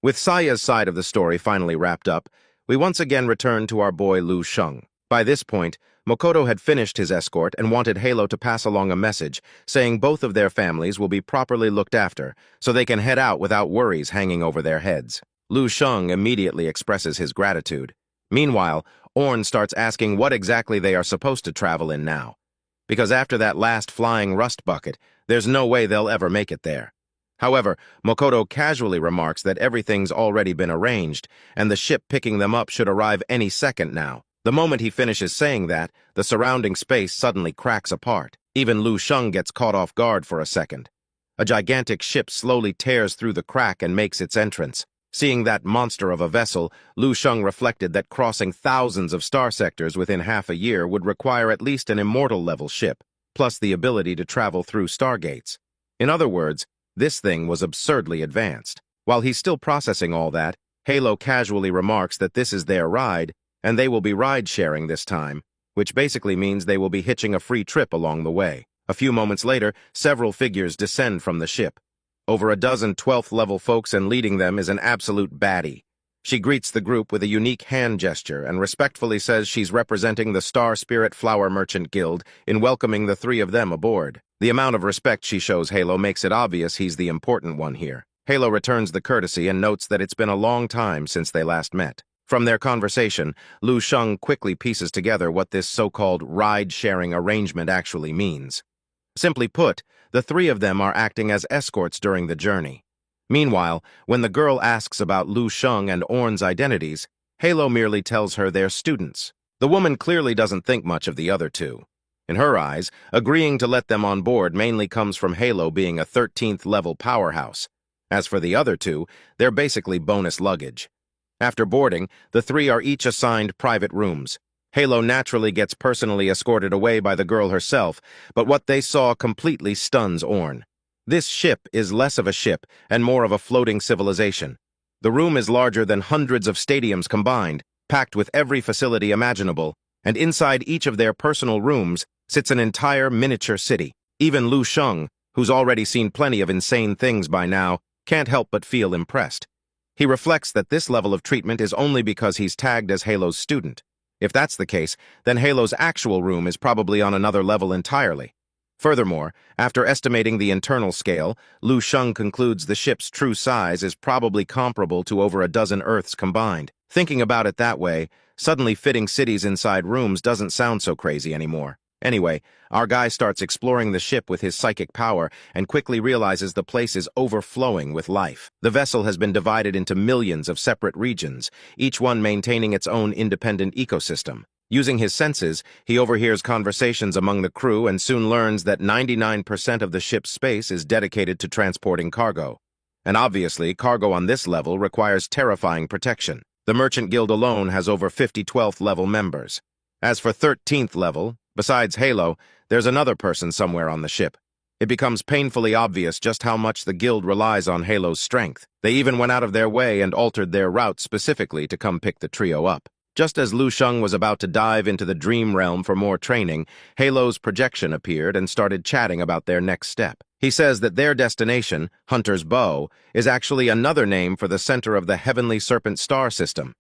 With Saya's side of the story finally wrapped up, we once again return to our boy Lu Sheng. By this point, Makoto had finished his escort and wanted Halo to pass along a message saying both of their families will be properly looked after so they can head out without worries hanging over their heads. Lu Sheng immediately expresses his gratitude. Meanwhile, Orn starts asking what exactly they are supposed to travel in now. Because after that last flying rust bucket, there's no way they'll ever make it there. However, Makoto casually remarks that everything's already been arranged, and the ship picking them up should arrive any second now. The moment he finishes saying that, the surrounding space suddenly cracks apart. Even Lu Sheng gets caught off guard for a second. A gigantic ship slowly tears through the crack and makes its entrance. Seeing that monster of a vessel, Lu Sheng reflected that crossing thousands of star sectors within half a year would require at least an immortal-level ship, plus the ability to travel through stargates. In other words, this thing was absurdly advanced. While he's still processing all that, Halo casually remarks that this is their ride, and they will be ride-sharing this time, which basically means they will be hitching a free trip along the way. A few moments later, several figures descend from the ship. Over a dozen 12th-level folks, and leading them is an absolute baddie. She greets the group with a unique hand gesture and respectfully says she's representing the Star Spirit Flower Merchant Guild in welcoming the three of them aboard. The amount of respect she shows Halo makes it obvious he's the important one here. Halo returns the courtesy and notes that it's been a long time since they last met. From their conversation, Lu Sheng quickly pieces together what this so-called ride-sharing arrangement actually means. Simply put, the three of them are acting as escorts during the journey. Meanwhile, when the girl asks about Lu Sheng and Orn's identities, Halo merely tells her they're students. The woman clearly doesn't think much of the other two. In her eyes, agreeing to let them on board mainly comes from Halo being a 13th-level powerhouse. As for the other two, they're basically bonus luggage. After boarding, the three are each assigned private rooms. Halo naturally gets personally escorted away by the girl herself, but what they saw completely stuns Orn. This ship is less of a ship and more of a floating civilization. The room is larger than hundreds of stadiums combined, packed with every facility imaginable, and inside each of their personal rooms sits an entire miniature city. Even Lu Sheng, who's already seen plenty of insane things by now, can't help but feel impressed. He reflects that this level of treatment is only because he's tagged as Halo's student. If that's the case, then Halo's actual room is probably on another level entirely. Furthermore, after estimating the internal scale, Lu Sheng concludes the ship's true size is probably comparable to over a dozen Earths combined. Thinking about it that way, suddenly fitting cities inside rooms doesn't sound so crazy anymore. Anyway, our guy starts exploring the ship with his psychic power and quickly realizes the place is overflowing with life. The vessel has been divided into millions of separate regions, each one maintaining its own independent ecosystem. Using his senses, he overhears conversations among the crew and soon learns that 99% of the ship's space is dedicated to transporting cargo. And obviously, cargo on this level requires terrifying protection. The Merchant Guild alone has over 50 12th-level members. As for 13th level, besides Halo, there's another person somewhere on the ship. It becomes painfully obvious just how much the guild relies on Halo's strength. They even went out of their way and altered their route specifically to come pick the trio up. Just as Lu Sheng was about to dive into the dream realm for more training, Halo's projection appeared and started chatting about their next step. He says that their destination, Hunter's Bow, is actually another name for the center of the Heavenly Serpent star system.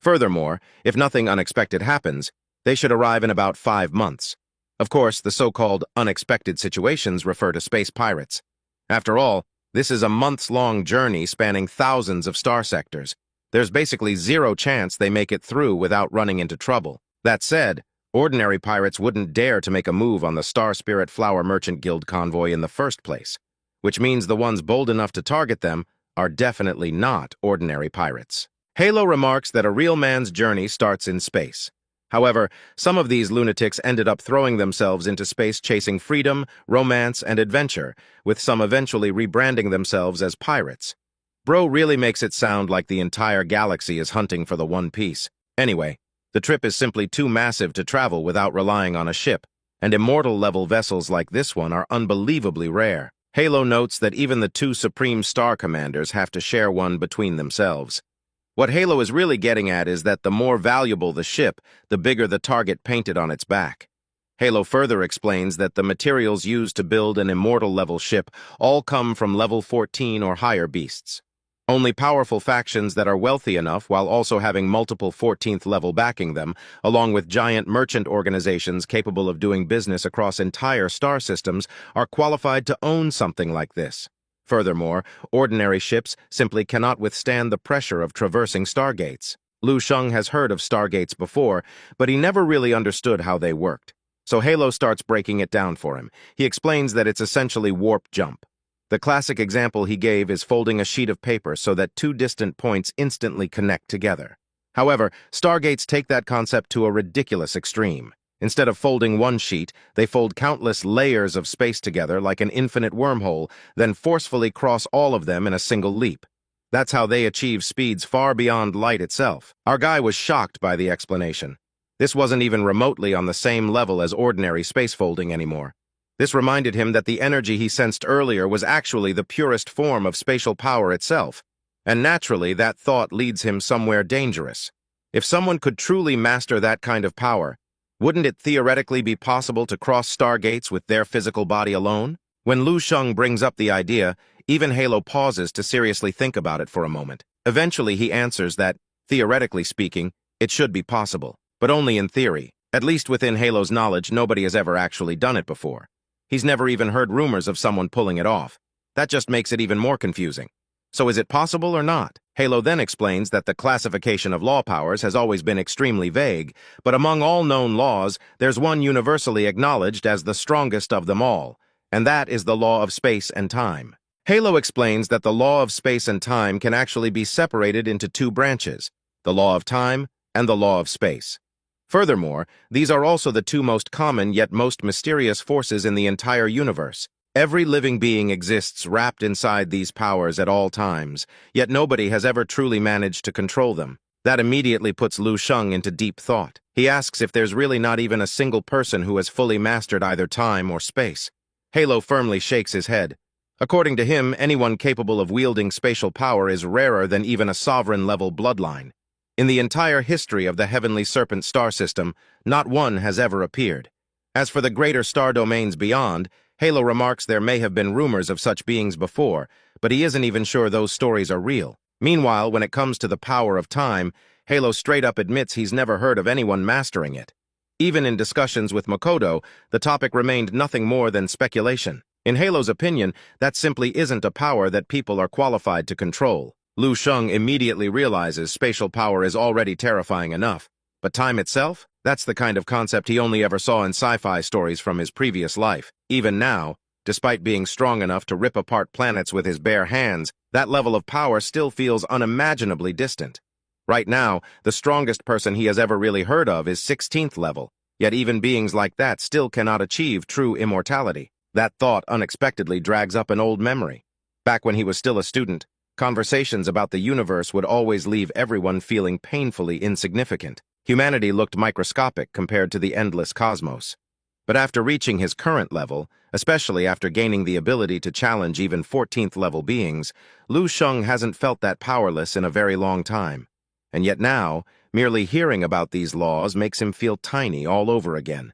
Furthermore, if nothing unexpected happens, they should arrive in about 5 months. Of course, the so-called unexpected situations refer to space pirates. After all, this is a months-long journey spanning thousands of star sectors. There's basically zero chance they make it through without running into trouble. That said, ordinary pirates wouldn't dare to make a move on the Star Spirit Flower Merchant Guild convoy in the first place, which means the ones bold enough to target them are definitely not ordinary pirates. Halo remarks that a real man's journey starts in space. However, some of these lunatics ended up throwing themselves into space chasing freedom, romance, and adventure, with some eventually rebranding themselves as pirates. Bro really makes it sound like the entire galaxy is hunting for the One Piece. Anyway, the trip is simply too massive to travel without relying on a ship, and immortal-level vessels like this one are unbelievably rare. Halo notes that even the 2 Supreme Star Commanders have to share one between themselves. What Halo is really getting at is that the more valuable the ship, the bigger the target painted on its back. Halo further explains that the materials used to build an immortal-level ship all come from level 14 or higher beasts. Only powerful factions that are wealthy enough while also having multiple 14th level backing them, along with giant merchant organizations capable of doing business across entire star systems, are qualified to own something like this. Furthermore, ordinary ships simply cannot withstand the pressure of traversing stargates. Lu Sheng has heard of stargates before, but he never really understood how they worked. So Halo starts breaking it down for him. He explains that it's essentially warp jump. The classic example he gave is folding a sheet of paper so that two distant points instantly connect together. However, stargates take that concept to a ridiculous extreme. Instead of folding one sheet, they fold countless layers of space together like an infinite wormhole, then forcefully cross all of them in a single leap. That's how they achieve speeds far beyond light itself. Our guy was shocked by the explanation. This wasn't even remotely on the same level as ordinary space folding anymore. This reminded him that the energy he sensed earlier was actually the purest form of spatial power itself. And naturally, that thought leads him somewhere dangerous. If someone could truly master that kind of power, wouldn't it theoretically be possible to cross stargates with their physical body alone? When Lu Sheng brings up the idea, even Halo pauses to seriously think about it for a moment. Eventually, he answers that, theoretically speaking, it should be possible, but only in theory. At least within Halo's knowledge, nobody has ever actually done it before. He's never even heard rumors of someone pulling it off. That just makes it even more confusing. So is it possible or not? Halo then explains that the classification of law powers has always been extremely vague, but among all known laws, there's one universally acknowledged as the strongest of them all, and that is the law of space and time. Halo explains that the law of space and time can actually be separated into two branches, the law of time and the law of space. Furthermore, these are also the two most common yet most mysterious forces in the entire universe. Every living being exists wrapped inside these powers at all times, yet nobody has ever truly managed to control them. That immediately puts Lu Sheng into deep thought. He asks if there's really not even a single person who has fully mastered either time or space. Halo firmly shakes his head. According to him, anyone capable of wielding spatial power is rarer than even a sovereign-level bloodline. In the entire history of the Heavenly Serpent star system, not one has ever appeared. As for the greater star domains beyond, Halo remarks there may have been rumors of such beings before, but he isn't even sure those stories are real. Meanwhile, when it comes to the power of time, Halo straight up admits he's never heard of anyone mastering it. Even in discussions with Makoto, the topic remained nothing more than speculation. In Halo's opinion, that simply isn't a power that people are qualified to control. Lu Sheng immediately realizes spatial power is already terrifying enough. But time itself? That's the kind of concept he only ever saw in sci-fi stories from his previous life. Even now, despite being strong enough to rip apart planets with his bare hands, that level of power still feels unimaginably distant. Right now, the strongest person he has ever really heard of is 16th level, yet even beings like that still cannot achieve true immortality. That thought unexpectedly drags up an old memory. Back when he was still a student, conversations about the universe would always leave everyone feeling painfully insignificant. Humanity looked microscopic compared to the endless cosmos. But after reaching his current level, especially after gaining the ability to challenge even 14th level beings, Lu Sheng hasn't felt that powerless in a very long time. And yet now, merely hearing about these laws makes him feel tiny all over again.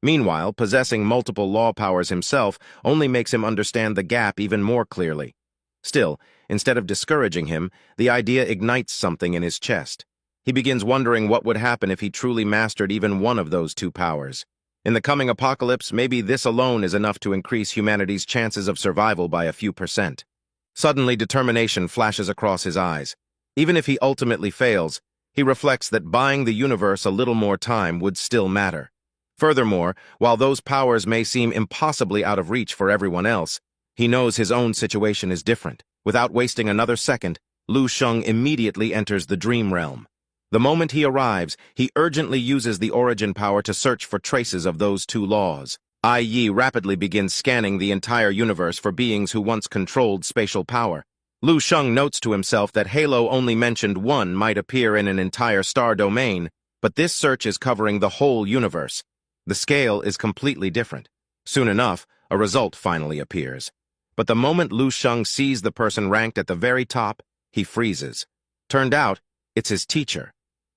Meanwhile, possessing multiple law powers himself only makes him understand the gap even more clearly. Still, instead of discouraging him, the idea ignites something in his chest. He begins wondering what would happen if he truly mastered even one of those two powers. In the coming apocalypse, maybe this alone is enough to increase humanity's chances of survival by a few percent. Suddenly, determination flashes across his eyes. Even if he ultimately fails, he reflects that buying the universe a little more time would still matter. Furthermore, while those powers may seem impossibly out of reach for everyone else, he knows his own situation is different. Without wasting another second, Lu Sheng immediately enters the dream realm. The moment he arrives, he urgently uses the origin power to search for traces of those two laws. I.E. rapidly begins scanning the entire universe for beings who once controlled spatial power. Lu Sheng notes to himself that Halo only mentioned one might appear in an entire star domain, but this search is covering the whole universe. The scale is completely different. Soon enough, a result finally appears. But the moment Lu Sheng sees the person ranked at the very top, he freezes. Turned out, it's his teacher.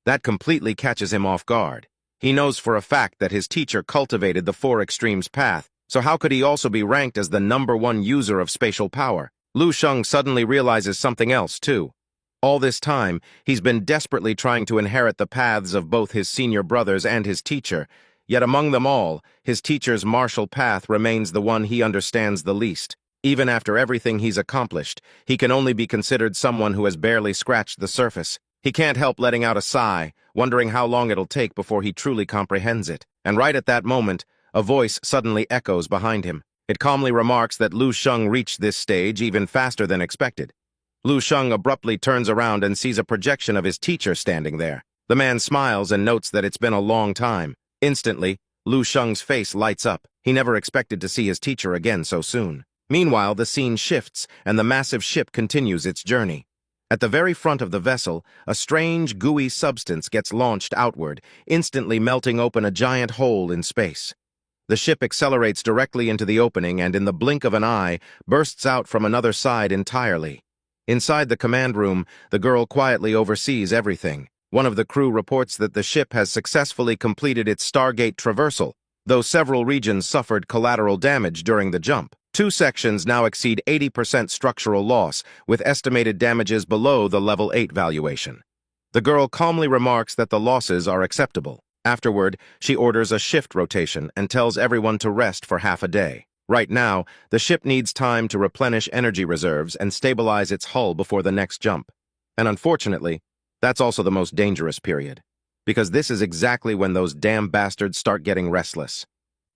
That completely catches him off guard. He knows for a fact that his teacher cultivated the Four Extremes path, so how could he also be ranked as the #1 user of spatial power? Lu Sheng suddenly realizes something else, too. All this time, he's been desperately trying to inherit the paths of both his senior brothers and his teacher, yet among them all, his teacher's martial path remains the one he understands the least. Even after everything he's accomplished, he can only be considered someone who has barely scratched the surface. He can't help letting out a sigh, wondering how long it'll take before he truly comprehends it. And right at that moment, a voice suddenly echoes behind him. It calmly remarks that Lu Sheng reached this stage even faster than expected. Lu Sheng abruptly turns around and sees a projection of his teacher standing there. The man smiles and notes that it's been a long time. Instantly, Lu Sheng's face lights up. He never expected to see his teacher again so soon. Meanwhile, the scene shifts, and the massive ship continues its journey. At the very front of the vessel, a strange, gooey substance gets launched outward, instantly melting open a giant hole in space. The ship accelerates directly into the opening and, in the blink of an eye, bursts out from another side entirely. Inside the command room, the girl quietly oversees everything. One of the crew reports that the ship has successfully completed its Stargate traversal, though several regions suffered collateral damage during the jump. 2 sections now exceed 80% structural loss, with estimated damages below the Level 8 valuation. The girl calmly remarks that the losses are acceptable. Afterward, she orders a shift rotation and tells everyone to rest for half a day. Right now, the ship needs time to replenish energy reserves and stabilize its hull before the next jump. And unfortunately, that's also the most dangerous period, because this is exactly when those damn bastards start getting restless.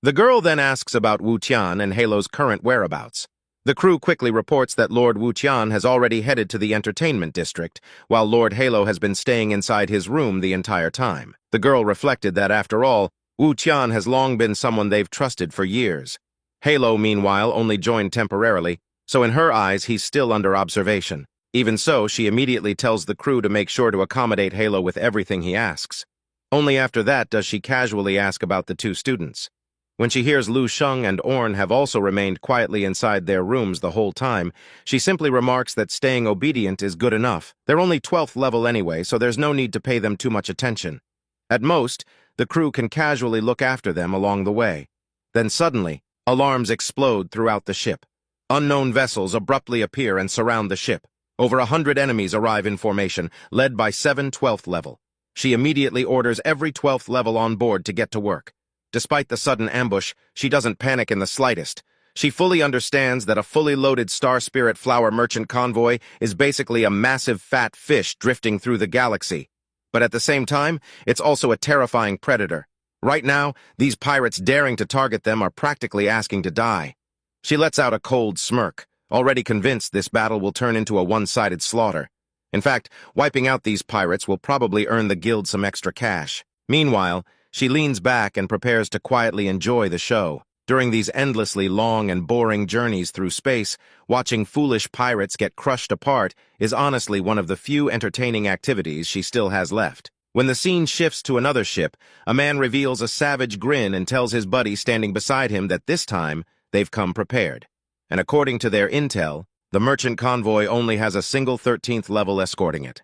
The girl then asks about Wu Tian and Halo's current whereabouts. The crew quickly reports that Lord Wu Tian has already headed to the entertainment district, while Lord Halo has been staying inside his room the entire time. The girl reflected that, after all, Wu Tian has long been someone they've trusted for years. Halo, meanwhile, only joined temporarily, so in her eyes he's still under observation. Even so, she immediately tells the crew to make sure to accommodate Halo with everything he asks. Only after that does she casually ask about the 2 students. When she hears Lu Sheng and Orn have also remained quietly inside their rooms the whole time, she simply remarks that staying obedient is good enough. They're only 12th level anyway, so there's no need to pay them too much attention. At most, the crew can casually look after them along the way. Then suddenly, alarms explode throughout the ship. Unknown vessels abruptly appear and surround the ship. Over 100 enemies arrive in formation, led by 7 12th level. She immediately orders every 12th level on board to get to work. Despite the sudden ambush, she doesn't panic in the slightest. She fully understands that a fully loaded Star Spirit Flower merchant convoy is basically a massive fat fish drifting through the galaxy. But at the same time, it's also a terrifying predator. Right now, these pirates daring to target them are practically asking to die. She lets out a cold smirk, already convinced this battle will turn into a one-sided slaughter. In fact, wiping out these pirates will probably earn the guild some extra cash. Meanwhile, she leans back and prepares to quietly enjoy the show. During these endlessly long and boring journeys through space, watching foolish pirates get crushed apart is honestly one of the few entertaining activities she still has left. When the scene shifts to another ship, a man reveals a savage grin and tells his buddy standing beside him that this time they've come prepared. And according to their intel, the merchant convoy only has a single 13th level escorting it.